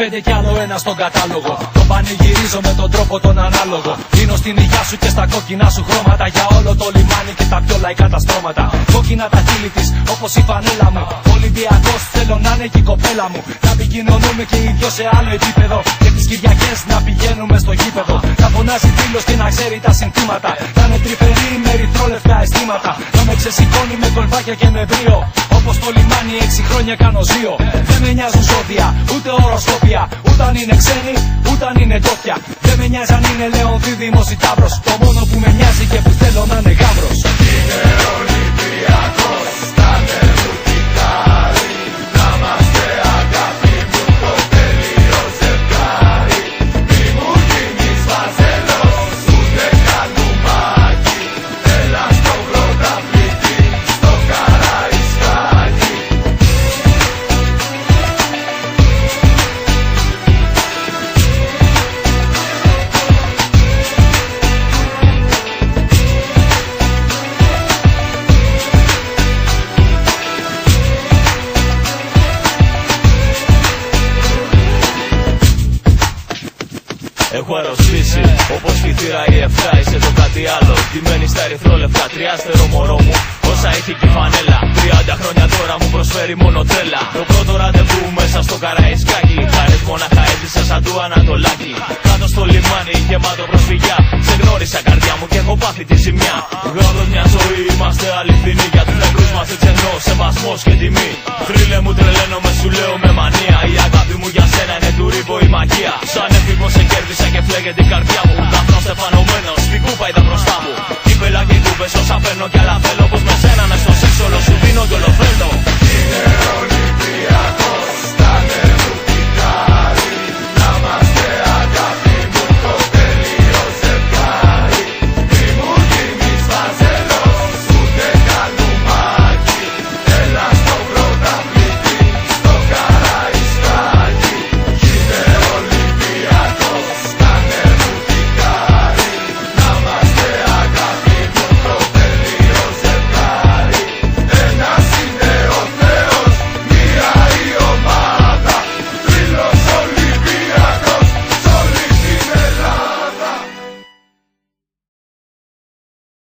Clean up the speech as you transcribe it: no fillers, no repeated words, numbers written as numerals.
πέντε κι άλλο ένα στον κατάλογο. Το πανηγυρίζω με τον τρόπο τον ανάλογο. Δίνω στην υγειά σου και στα κόκκινα σου χρώματα. Για όλο το λιμάνι και τα πιο λαϊκά τα στρώματα. Κόκκινα τα χείλη της όπως η φανέλα μου. Ολυμπιακός θέλω να είναι και η κοπέλα μου. Να επικοινωνούμε και οι δυο σε άλλο επίπεδο. Και τις Κυριακές να πηγαίνουμε στο γήπεδο. Να φωνάζει φίλος και να ξέρει τα συνθήματα. Να είναι τρυφερή με ερυθρόλευκα αισθήματα. Να με ξεσηκώνει με κολβάκια και με μπρίο. Όπως το λιμάνι 6 χρόνια κάνω ζύο. Δεν με νοιάζουν ζώδια, ούτε οροσκόπια. Ούτε αν είναι ξένοι, ούτε αν είναι ντόπια. Δεν με νοιάζει αν είναι Λεονδίδημος ή Ταύρος. Το μόνο που με νοιάζει και που θέλω να είναι γάβρος. Είναι Ολυμπιακός, κάνε μου κυτάρι. Να είμαστε αγάπη μου το τέλειο ζευγάρι. Μη μου γίνεις βαζελός, ούτε καλουμάκι. Έλα στο πρωταθλητή, στο Καραϊσκάκι. Έχω αρρωστήσει όπως η θύρα η 7, είσαι το κάτι άλλο. Ντυμένη στα ερυθρόλευκα, τριάστερο μωρό μου, όσα είχε και η φανέλα. 30 χρόνια τώρα μου προσφέρει μόνο τρέλα. Το πρώτο ραντεβού μέσα στο Καραϊσκάκι. Χάρες μονάχα έζησα σαν του Ανατολάκη. Κάτω στο λιμάνι γεμάτο προσφυγιά. Σε γνώρισα καρδιά μου και έχω πάθει τη ζημιά. Γάβρος μια ζωή, είμαστε αληθινοί. Για τους νεκρούς μας εξενός, σεβασμός και τιμή. Θρύλε μου τρελαίνομαι, σου λέω με μανία. Η αγάπη μου για σένα είναι του ρήπο η μαγεία. Σαν έφηβο σε κέρδισα και φλέγεται η καρδιά μου. Δαφνός στεφανωμένος, στην κούπα είδα μπροστά μου. Κύπελα και κούπες όσα παίρνω κι άλλα